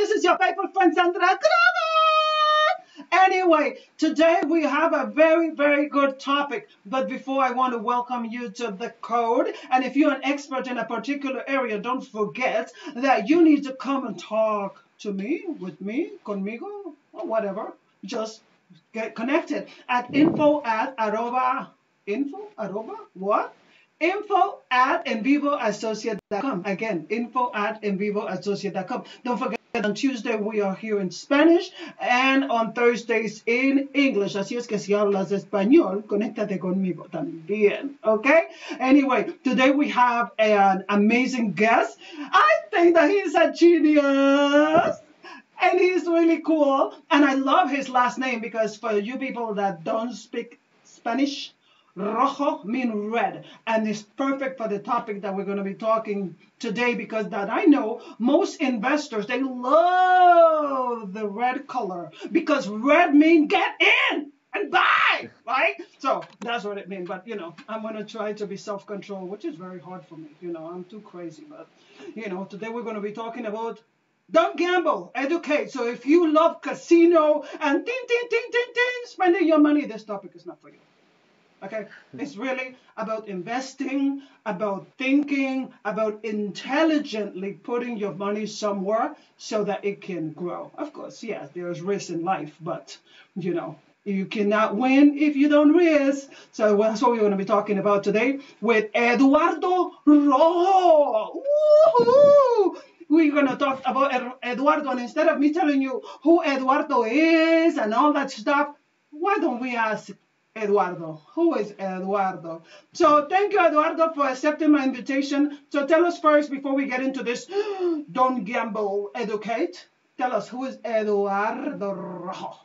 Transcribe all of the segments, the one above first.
This is your faithful friend Sandra Graves. Anyway, today we have a very, very good topic. But before, I want to welcome you to the code. And if you're an expert in a particular area, don't forget that you need to come and talk to me, with me, conmigo, or whatever. Just get connected at what? Info at envivoassociate.com. Again, info at envivoassociate.com. Don't forget, on Tuesday we are here in Spanish and on Thursdays in English. Así es que si hablas español, conéctate conmigo también. Okay? Anyway, today we have an amazing guest. I think that he's a genius. And he's really cool. And I love his last name because for you people that don't speak Spanish, Rojo means red, and it's perfect for the topic that we're going to be talking today because that I know most investors, they love the red color because red means get in and buy, right? So that's what it means. But, I'm going to try to be self-controlled, which is very hard for me. I'm too crazy. But, today we're going to be talking about don't gamble, educate. So if you love casino and spending your money, this topic is not for you. Okay, it's really about investing, about thinking, about intelligently putting your money somewhere so that it can grow. Of course, yes, there's risk in life, but you cannot win if you don't risk. So that's what we're going to be talking about today with Eduardo Rojo. Woohoo! We're going to talk about Eduardo, and instead of me telling you who Eduardo is and all that stuff, why don't we ask Eduardo? Who is Eduardo? So thank you, Eduardo, for accepting my invitation. So tell us first, before we get into this, don't gamble, educate. Tell us, who is Eduardo Rojo?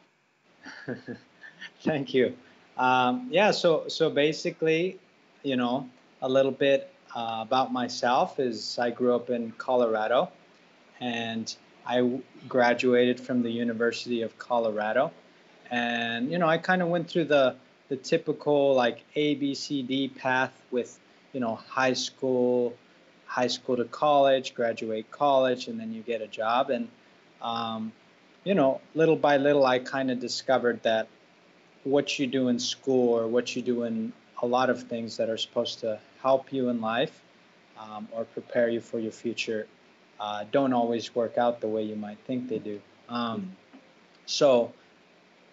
Thank you. So basically, a little bit about myself is I grew up in Colorado, and I graduated from the University of Colorado. And, I kind of went through the typical like ABCD path with, high school to college, graduate college, and then you get a job. And, little by little, I kind of discovered that what you do in school or what you do in a lot of things that are supposed to help you in life or prepare you for your future don't always work out the way you might think they do. So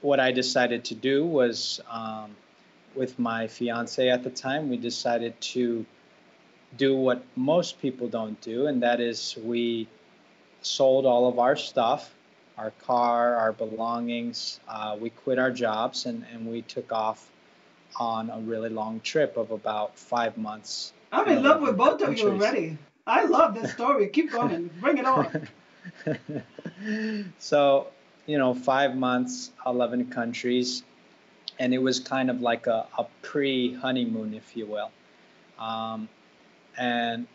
what I decided to do was, with my fiance at the time, we decided to do what most people don't do, and that is we sold all of our stuff, our car, our belongings. We quit our jobs, and we took off on a really long trip of about 5 months. I'm in love with both of you already. I love this story. Keep going. Bring it on. So, 5 months, 11 countries, and it was kind of like a pre-honeymoon, if you will. And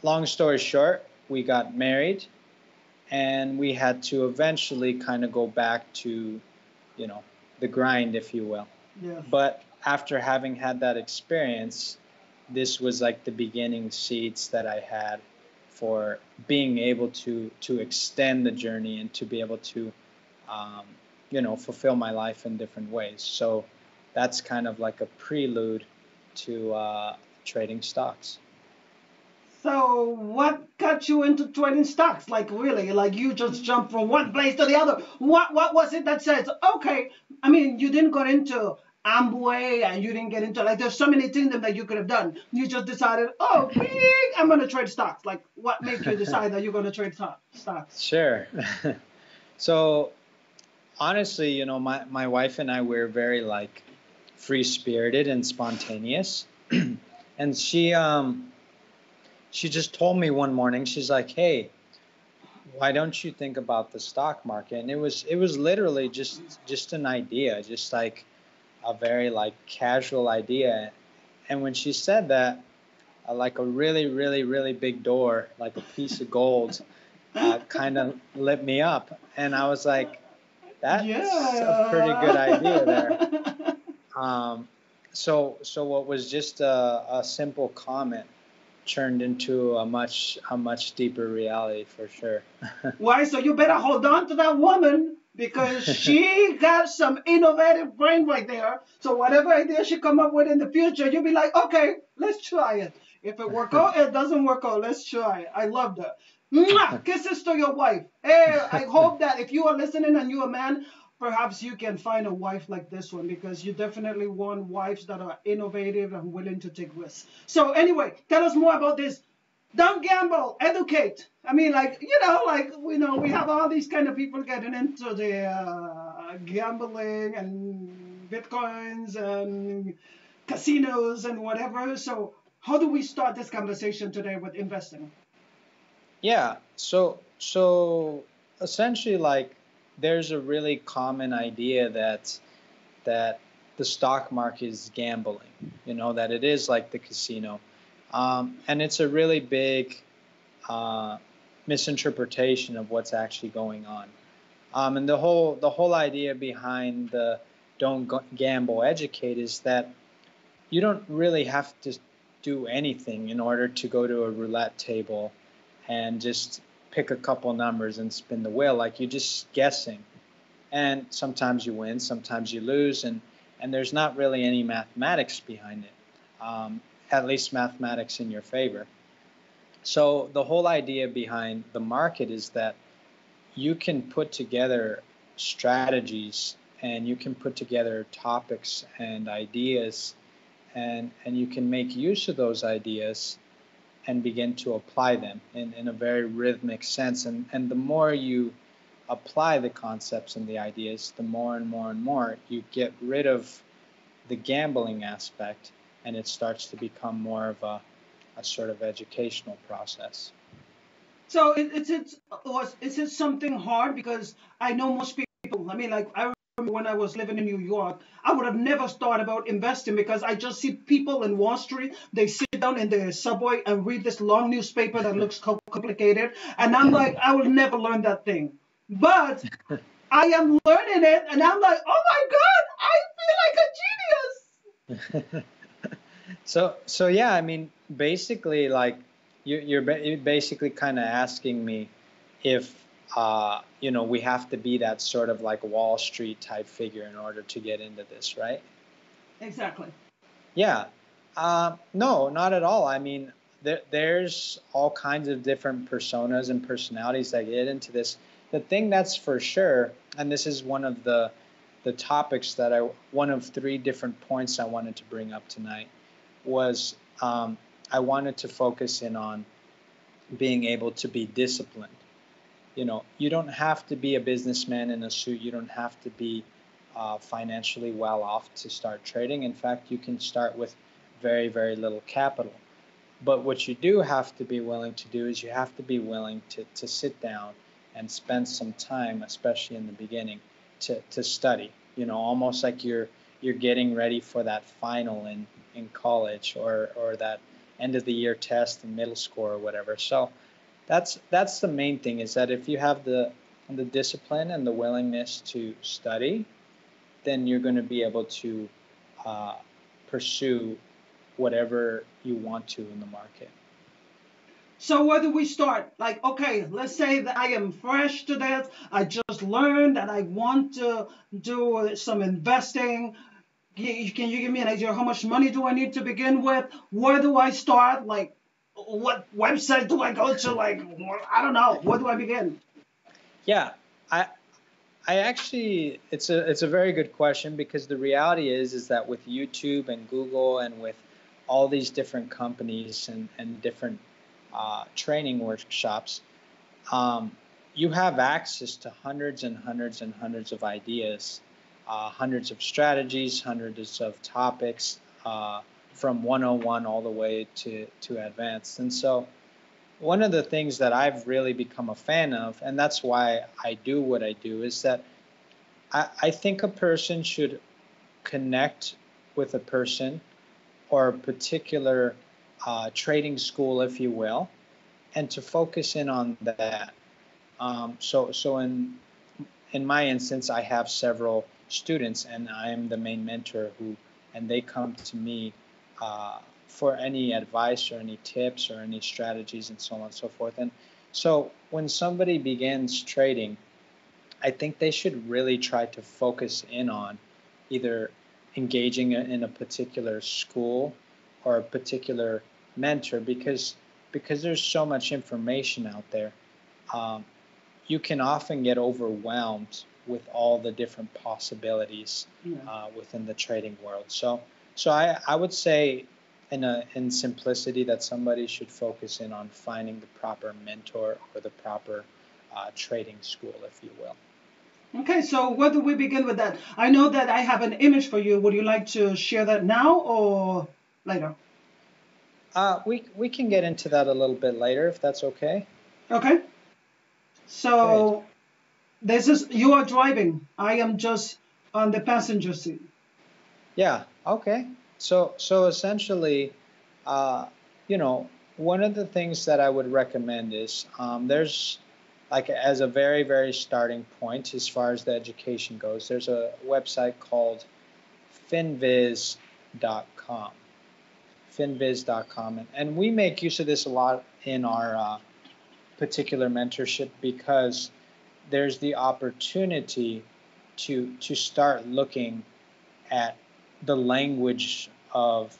long story short, we got married, and we had to eventually kind of go back to, the grind, if you will. Yes. But after having had that experience, this was like the beginning seeds that I had for being able to extend the journey and to be able to fulfill my life in different ways. So that's kind of like a prelude to trading stocks. So what got you into trading stocks? Like really, like you just jumped from one place to the other. What was it that says, okay, I mean, you didn't go into Amway and you didn't get into, like, there's so many things that you could have done. You just decided, oh, I'm going to trade stocks. Like, what made you decide that you're going to trade stocks? Sure. So honestly, my wife and I, we're very like free-spirited and spontaneous. And she just told me one morning, she's like, hey, why don't you think about the stock market? And it was literally just an idea, just like a very like casual idea. And when she said that, like a really, really, really big door, like a piece of gold, kind of lit me up. And I was like, that's a pretty good idea there. So what was just a simple comment turned into a much deeper reality for sure. Why? So you better hold on to that woman because she got some innovative brain right there. So whatever idea she come up with in the future, you'll be like, okay, let's try it. If it work out, it doesn't work out. Let's try it. I love that. Mwah! Kisses to your wife. Hey, I hope that if you are listening and you're a man, perhaps you can find a wife like this one because you definitely want wives that are innovative and willing to take risks. So anyway, tell us more about this. Don't gamble, educate. I mean, like, we have all these kind of people getting into the gambling and bitcoins and casinos and whatever. So how do we start this conversation today with investing? Yeah, so essentially, like, there's a really common idea that the stock market is gambling, that it is like the casino. And it's a really big misinterpretation of what's actually going on. And the whole idea behind the don't gamble, educate is that you don't really have to do anything in order to go to a roulette table and just pick a couple numbers and spin the wheel. Like, you're just guessing. And sometimes you win, sometimes you lose, and there's not really any mathematics behind it, at least mathematics in your favor. So the whole idea behind the market is that you can put together strategies and you can put together topics and ideas, and you can make use of those ideas and begin to apply them in a very rhythmic sense. And the more you apply the concepts and the ideas, the more and more and more you get rid of the gambling aspect, and it starts to become more of a sort of educational process. So is it something hard? Because I know most people, I mean, like, I remember when I was living in New York, I would have never thought about investing because I just see people in Wall Street, they sit down in the subway and read this long newspaper that looks complicated. And I'm like, I will never learn that thing. But I am learning it, and I'm like, oh my God, I feel like a genius. So yeah, I mean, basically, like, you're basically kind of asking me if we have to be that sort of like Wall Street type figure in order to get into this, right? Exactly. Yeah. No, not at all. I mean, there's all kinds of different personas and personalities that get into this. The thing that's for sure, and this is one of the topics that one of three different points I wanted to bring up tonight, was I wanted to focus in on being able to be disciplined. You don't have to be a businessman in a suit. You don't have to be financially well off to start trading. In fact, you can start with very, very little capital. But what you do have to be willing to do is you have to be willing to sit down and spend some time, especially in the beginning, to study. Almost like you're getting ready for that final in college, or that end of the year test in middle school or whatever. So that's the main thing, is that if you have the discipline and the willingness to study, then you're going to be able to pursue whatever you want to in the market. So where do we start? Like, okay, let's say that I am fresh to this. I just learned that I want to do some investing. Can you give me an idea of how much money do I need to begin with? Where do I start? Like, what website do I go to? Like, I don't know. Where do I begin? Yeah, I actually, it's a very good question, because the reality is that with YouTube and Google and with all these different companies and different training workshops, you have access to hundreds and hundreds and hundreds of ideas, hundreds of strategies, hundreds of topics, from 101 all the way to advanced. And so one of the things that I've really become a fan of, and that's why I do what I do, is that I think a person should connect with a person or a particular trading school, if you will, and to focus in on that. So in my instance, I have several students, and I am the main mentor and they come to me for any advice or any tips or any strategies and so on and so forth. And so when somebody begins trading, I think they should really try to focus in on either engaging in a particular school or a particular mentor, because there's so much information out there. You can often get overwhelmed with all the different possibilities within the trading world. So I would say in simplicity that somebody should focus in on finding the proper mentor or the proper trading school, if you will. Okay, so where do we begin with that? I know that I have an image for you. Would you like to share that now or later? We can get into that a little bit later, if that's okay. Okay. So this is, you are driving. I am just on the passenger seat. Yeah. Okay. So essentially, one of the things that I would recommend is there's, like, as a very, very starting point as far as the education goes, there's a website called finviz.com. finviz.com. And we make use of this a lot in our particular mentorship, because there's the opportunity to start looking at the language of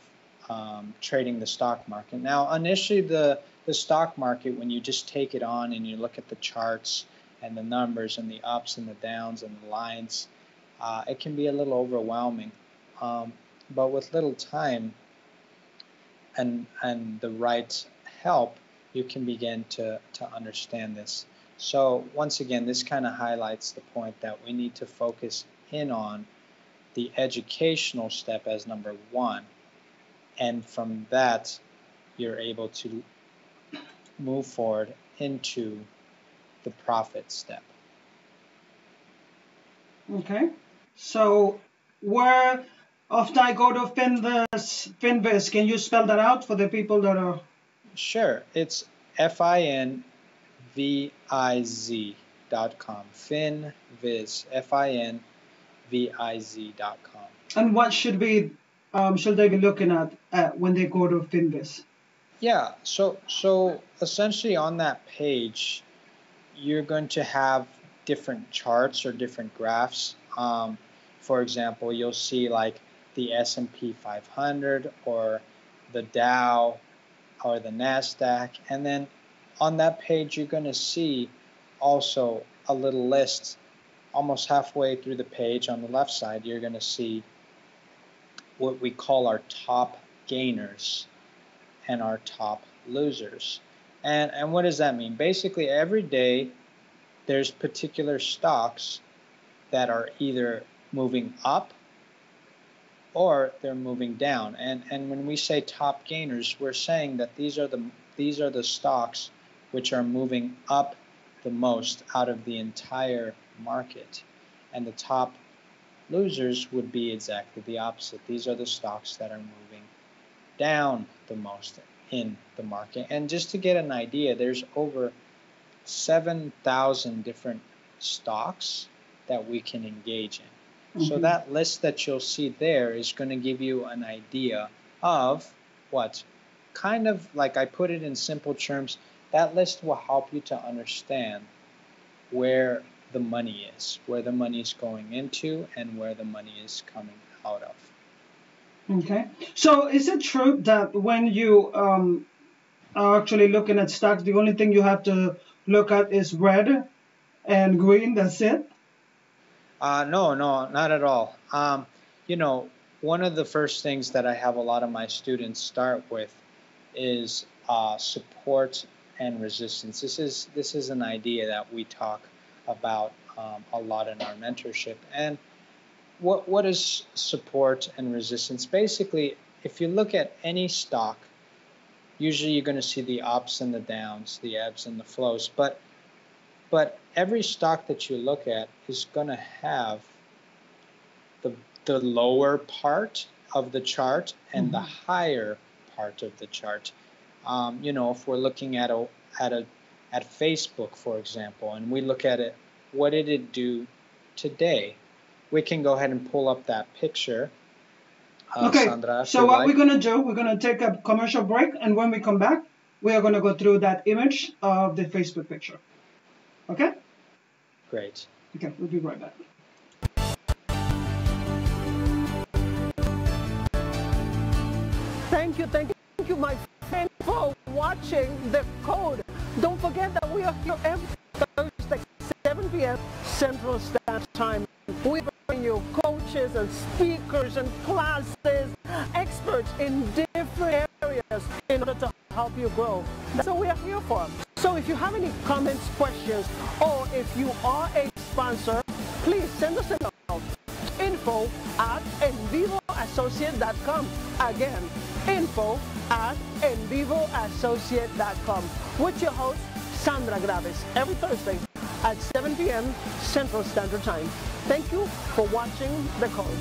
trading the stock market. Now, initially, the stock market, when you just take it on and you look at the charts and the numbers and the ups and the downs and the lines, it can be a little overwhelming. But with little time and the right help, you can begin to understand this. So once again, this kind of highlights the point that we need to focus in on the educational step as number one. And from that, you're able to move forward into the profit step. Okay. So where after I go to Finviz, can you spell that out for the people that are... Sure. It's finviz.com. Finviz. finviz.com. And what should they be looking at when they go to Finviz? Yeah. So essentially on that page, you're going to have different charts or different graphs. For example, you'll see like the S&P 500 or the Dow or the NASDAQ. And then on that page, you're going to see also a little list. Almost halfway through the page on the left side, you're going to see what we call our top gainers and our top losers. And what does that mean? Basically, every day there's particular stocks that are either moving up or they're moving down. And when we say top gainers, we're saying that these are the stocks which are moving up the most out of the entire market. And the top losers would be exactly the opposite. These are the stocks that are moving down the most in the market. And just to get an idea, there's over 7,000 different stocks that we can engage in. Mm-hmm. So that list that you'll see there is going to give you an idea of what kind of, like I put it in simple terms, that list will help you to understand where the money is, where the money is going into, and where the money is coming out of. Okay. So is it true that when you are actually looking at stocks, the only thing you have to look at is red and green? That's it? No, not at all. One of the first things that I have a lot of my students start with is support and resistance. This is an idea that we talk about a lot in our mentorship. And what is support and resistance? Basically, if you look at any stock, usually you're going to see the ups and the downs, the ebbs and the flows. But every stock that you look at is going to have the lower part of the chart and the higher part of the chart. If we're looking at Facebook, for example, and we look at it, what did it do today? We can go ahead and pull up that picture Okay, Sandra, if so you what like. we're going to do, we're going to take a commercial break, and when we come back, we are going to go through that image of the Facebook picture. Okay? Great. Okay, we'll be right back. Thank you, my friend, for watching The Code. Don't forget that we are here every Thursday, 7 p.m. Central Standard Time. We bring you coaches and speakers and classes, experts in different areas in order to help you grow. That's what we are here for. So if you have any comments, questions, or if you are a sponsor, please send us a note. info@envivoassociate.com. Again, info@envivoassociate.com. With your host, Sandra Graves, every Thursday at 7 p.m. Central Standard Time. Thank you for watching The Code.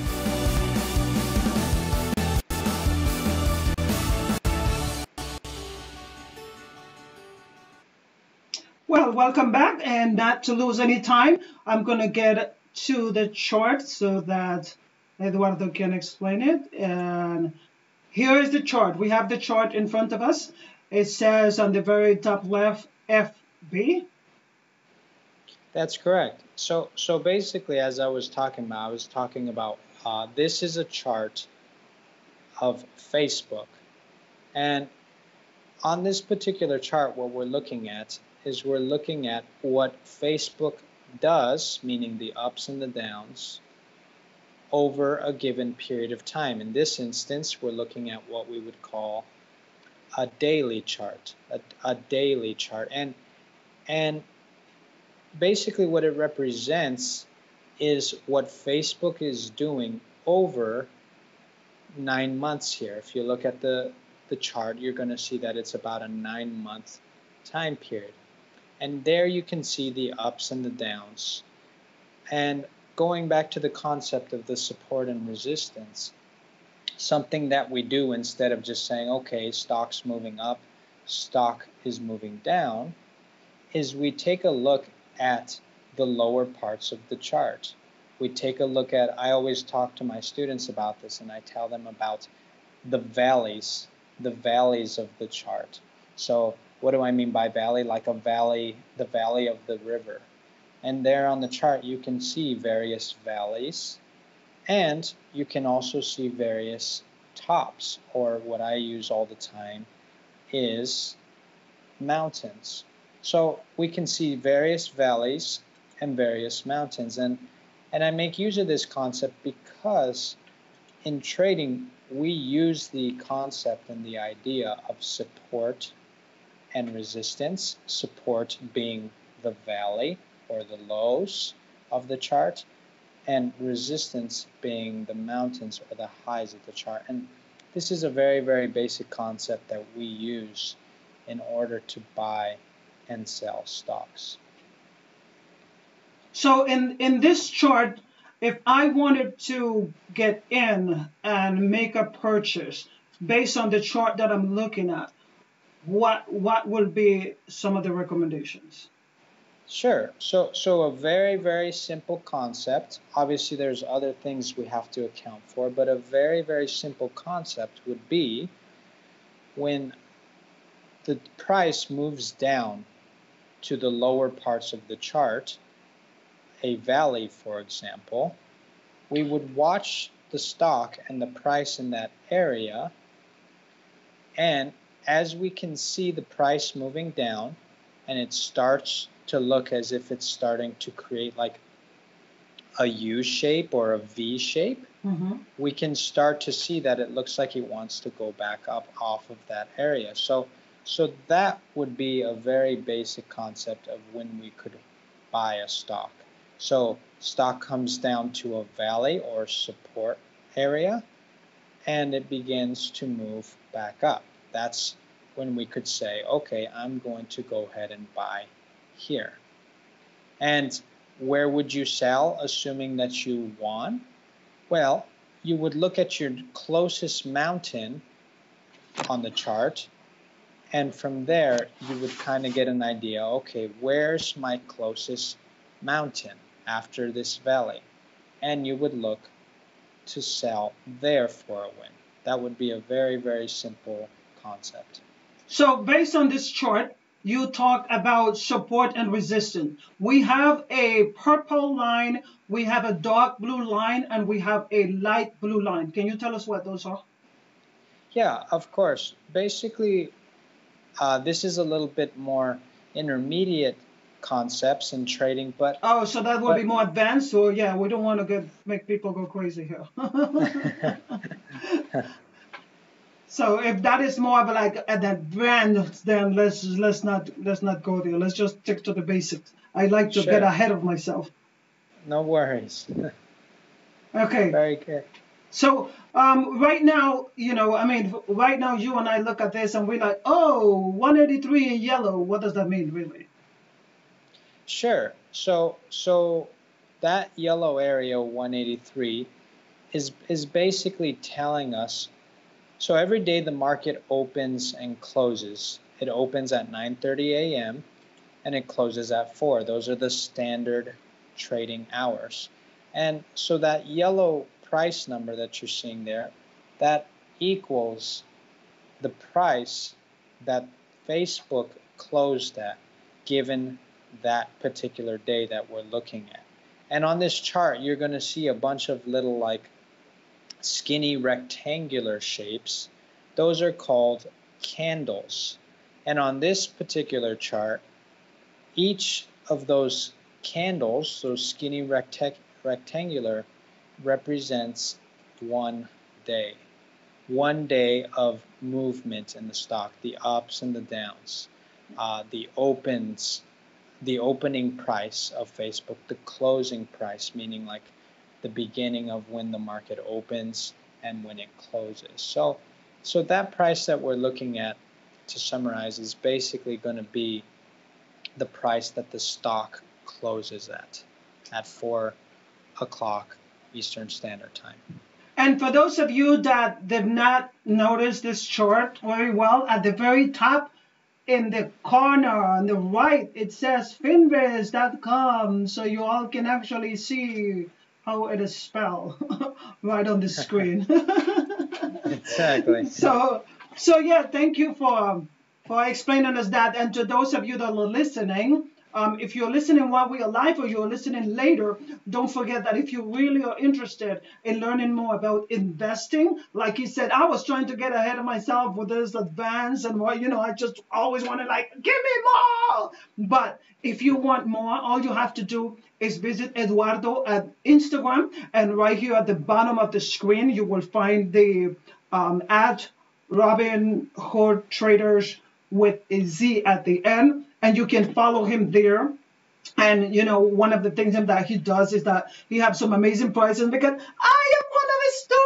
Well, welcome back, and not to lose any time, I'm going to get to the chart so that Eduardo can explain it. And here is the chart. We have the chart in front of us. It says on the very top left, FB. That's correct. So basically, as I was talking about, this is a chart of Facebook. And on this particular chart, what we're looking at is what Facebook does, meaning the ups and the downs, over a given period of time. In this instance, we're looking at what we would call a daily chart, a daily chart. And basically what it represents is what Facebook is doing over 9 months here. If you look at the chart, you're going to see that it's about a 9-month time period. And there you can see the ups and the downs. And going back to the concept of the support and resistance, something that we do instead of just saying, okay, stock's moving up, stock is moving down, is we take a look at the lower parts of the chart. We take a look at, I always talk to my students about this, and I tell them about the valleys of the chart. So what do I mean by valley? Like a valley, the valley of the river. And there on the chart you can see various valleys, and you can also see various tops, or what I use all the time is mountains. So we can see various valleys and various mountains, and I make use of this concept because in trading we use the concept and the idea of support and resistance, support being the valley or the lows of the chart, and resistance being the mountains or the highs of the chart. And this is a very, very basic concept that we use in order to buy and sell stocks. So in this chart, if I wanted to get in and make a purchase based on the chart that I'm looking at, what would be some of the recommendations? Sure. So a very, very simple concept. Obviously, there's other things we have to account for, but a very, very simple concept would be when the price moves down to the lower parts of the chart, a valley, for example, we would watch the stock and the price in that area, and as we can see the price moving down, and it starts to look as if it's starting to create like a U shape or a V shape, we can start to see that it looks like it wants to go back up off of that area. So that would be a very basic concept of when we could buy a stock. So stock comes down to a valley or support area, and it begins to move back up. That's when we could say, okay, I'm going to go ahead and buy here. And where would you sell, assuming that you won? Well, you would look at your closest mountain on the chart, and from there you would kind of get an idea, okay, where's my closest mountain after this valley? And you would look to sell, therefore win. That would be a very, very simple concept. So based on this chart, you talk about support and resistance. We have a purple line, we have a dark blue line, and we have a light blue line. Can you tell us what those are? Yeah, of course. Basically, this is a little bit more intermediate concepts in trading, but oh, so that would be more advanced. So yeah, we don't want to make people go crazy here. So if that is more of like an advanced, then let's not go there. Let's just stick to the basics. I like to get ahead of myself. No worries. Okay. Very good. So right now, right now you and I look at this and we're like, oh, 183 in yellow. What does that mean, really? Sure. So that yellow area, 183, is basically telling us. So every day the market opens and closes. It opens at 9:30 a.m. and it closes at 4. Those are the standard trading hours. And so that yellow price number that you're seeing there, that equals the price that Facebook closed at given that particular day that we're looking at. And on this chart, you're going to see a bunch of little like skinny rectangular shapes. Those are called candles. And on this particular chart, each of those candles, those skinny rectangular, represents one day. One day of movement in the stock, the ups and the downs, the opening price of Facebook, the closing price, meaning like the beginning of when the market opens and when it closes. So that price that we're looking at, to summarize, is basically going to be the price that the stock closes at 4 o'clock Eastern Standard Time. And for those of you that did not notice this chart very well, at the very top in the corner on the right, it says finviz.com, so you all can actually see how it is spelled right on the screen. Exactly. So yeah, thank you for explaining us that. And to those of you that are listening, if you're listening while we are live or you're listening later, don't forget that if you really are interested in learning more about investing, like he said, I was trying to get ahead of myself with this advance and what, I just always wanted like, give me more. But if you want more, all you have to do is visit Eduardo at Instagram, and right here at the bottom of the screen, you will find the at Robin Hood Traders with a Z at the end, and you can follow him there. And one of the things that he does is that he has some amazing prices because I am one of his students.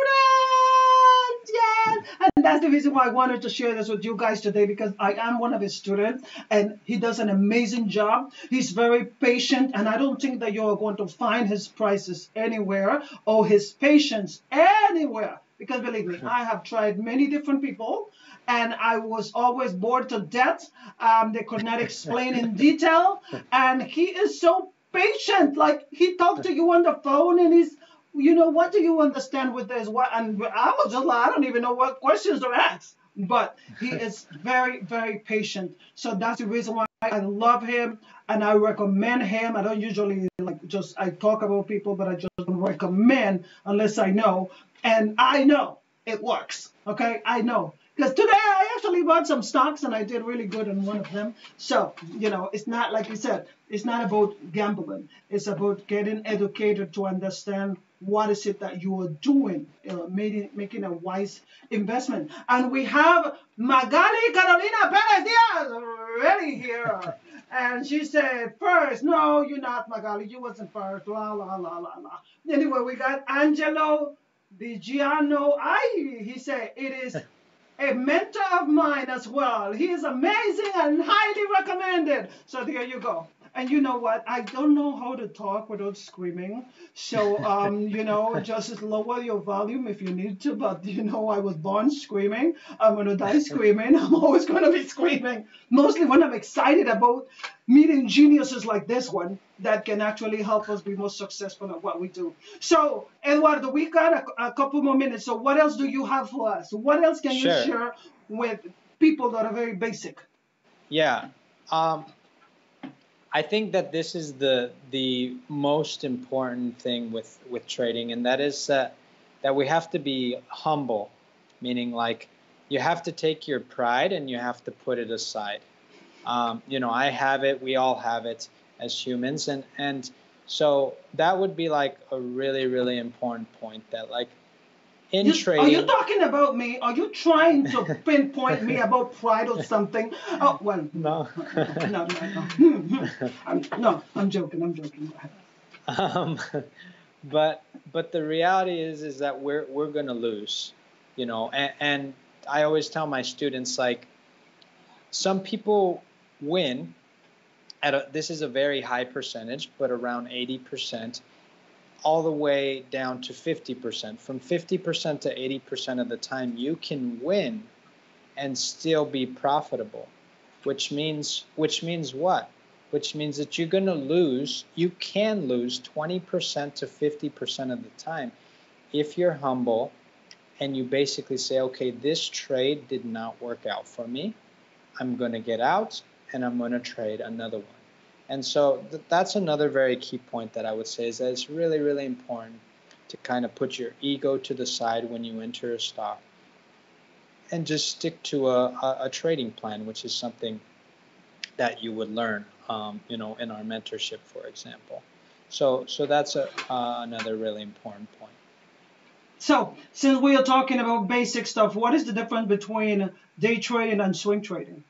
Yes, and that's the reason why I wanted to share this with you guys today, because I am one of his students and he does an amazing job. He's very patient, and I don't think that you're going to find his prices anywhere or his patience anywhere, because believe me, I have tried many different people and I was always bored to death. They could not explain in detail, and he is so patient. Like, he talked to you on the phone and he's, what do you understand with this? What? And I was just like, I don't even know what questions to ask. But he is very, very patient. So that's the reason why I love him and I recommend him. I don't usually I talk about people, but I just don't recommend unless I know. And I know it works. Okay, I know. Because today I actually bought some stocks and I did really good in one of them. So, it's not, like you said, it's not about gambling. It's about getting educated to understand what is it that you are doing, making a wise investment. And we have Magali Carolina Perez Diaz ready here. And she said, first, no, you're not, Magali. You wasn't first. La, la, la, la, la. Anyway, we got Angelo Vigiano. He said, it is a mentor of mine as well. He is amazing and highly recommended. So there you go. And you know what? I don't know how to talk without screaming. So, just lower your volume if you need to. But, I was born screaming. I'm going to die screaming. I'm always going to be screaming. Mostly when I'm excited about meeting geniuses like this one that can actually help us be more successful at what we do. So, Eduardo, we got a couple more minutes. So, what else do you have for us? What else can you Sure. share with people that are very basic? Yeah. I think that this is the most important thing with trading, and that is that we have to be humble, meaning like you have to take your pride and you have to put it aside. I have it, we all have it as humans, and so that would be like a really, really important point, that like in trading. Are you talking about me? Are you trying to pinpoint me about pride or something? Oh, well, No. No. I'm joking. But the reality is that we're gonna lose, and I always tell my students, like, some people win this is a very high percentage, but around 80%, all the way down to 50%. From 50% to 80% of the time, you can win and still be profitable, which means what? Which means that you're going to lose. You can lose 20% to 50% of the time if you're humble and you basically say, okay, this trade did not work out for me. I'm going to get out and I'm going to trade another one. And so that's another very key point that I would say, is that it's really, really important to kind of put your ego to the side when you enter a stock and just stick to a trading plan, which is something that you would learn, in our mentorship, for example. So that's another really important point. So, since we are talking about basic stuff, what is the difference between day trading and swing trading?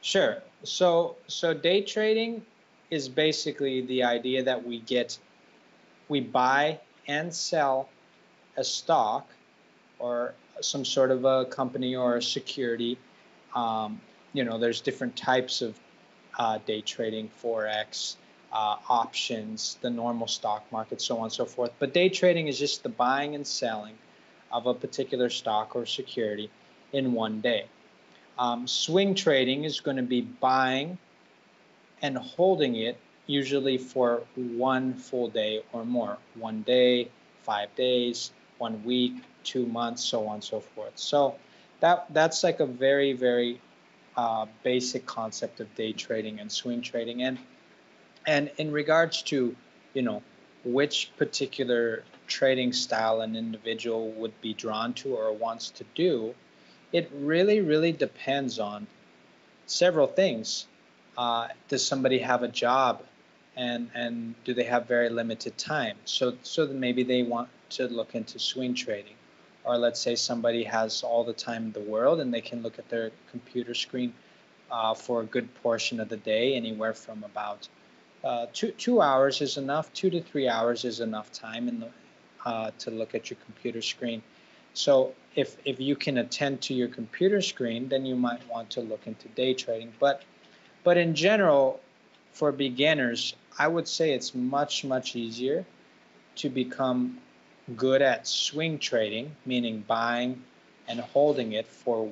Sure. So day trading is basically the idea that we buy and sell a stock or some sort of a company or a security. There's different types of day trading, forex, options, the normal stock market, so on and so forth. But day trading is just the buying and selling of a particular stock or security in one day. Swing trading is going to be buying and holding it usually for one full day or more. 1 day, 5 days, 1 week, 2 months, so on and so forth. So that's like a very, very basic concept of day trading and swing trading. And in regards to, which particular trading style an individual would be drawn to or wants to do, it really, really depends on several things. Does somebody have a job, and do they have very limited time? So then maybe they want to look into swing trading. Or let's say somebody has all the time in the world and they can look at their computer screen for a good portion of the day, anywhere from about 2 hours is enough, 2 to 3 hours is enough time to look at your computer screen. So if you can attend to your computer screen, then you might want to look into day trading. But in general, for beginners, I would say it's much, much easier to become good at swing trading, meaning buying and holding it for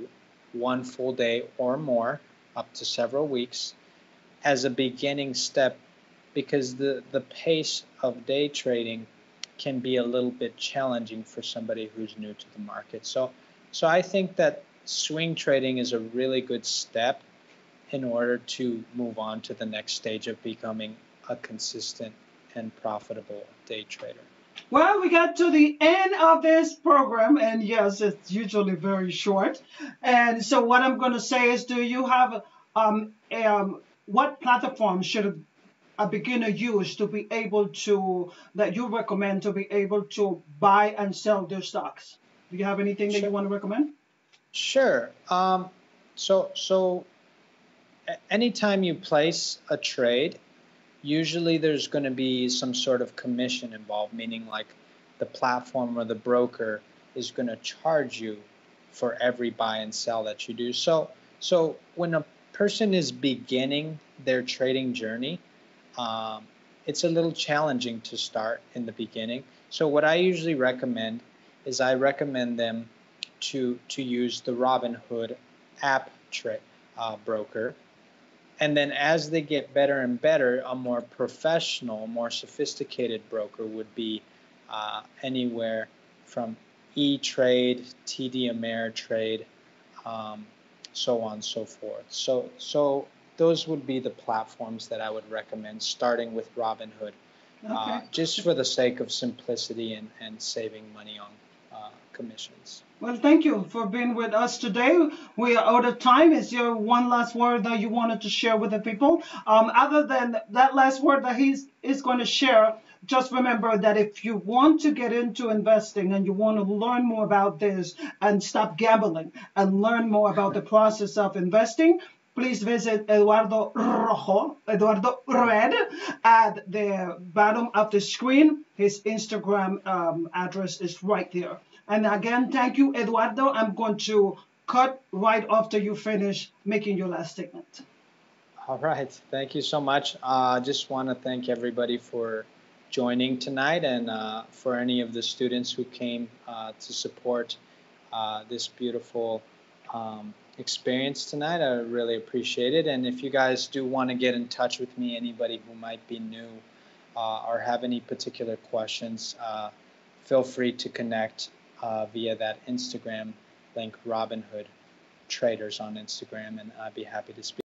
one full day or more, up to several weeks, as a beginning step, because the pace of day trading can be a little bit challenging for somebody who's new to the market. So I think that swing trading is a really good step in order to move on to the next stage of becoming a consistent and profitable day trader. Well, we got to the end of this program, and yes, it's usually very short. And so what I'm going to say is, do you have what platform should a beginner use to be able to, that you recommend to be able to buy and sell their stocks? Do you have anything that you want to recommend? Sure. So anytime you place a trade, usually there's going to be some sort of commission involved, meaning like the platform or the broker is going to charge you for every buy and sell that you do. So when a person is beginning their trading journey, it's a little challenging to start in the beginning. So what I usually recommend is I recommend them to use the Robinhood app broker. And then as they get better and better, a more professional, more sophisticated broker would be anywhere from E-Trade, TD Ameritrade, so on and so forth. So those would be the platforms that I would recommend, starting with Robinhood, just for the sake of simplicity and saving money on commissions. Well, thank you for being with us today. We are out of time. Is there one last word that you wanted to share with the people? Other than that last word that he's going to share, just remember that if you want to get into investing and you want to learn more about this and stop gambling and learn more about the process of investing, please visit Eduardo Rojo, Eduardo Red, at the bottom of the screen. His Instagram address is right there. And again, thank you, Eduardo. I'm going to cut right after you finish making your last statement. All right. Thank you so much. Just want to thank everybody for joining tonight, and for any of the students who came to support this beautiful experience tonight. I really appreciate it. And if you guys do want to get in touch with me, anybody who might be new or have any particular questions, feel free to connect via that Instagram link, Robinhood Traders on Instagram, and I'd be happy to speak.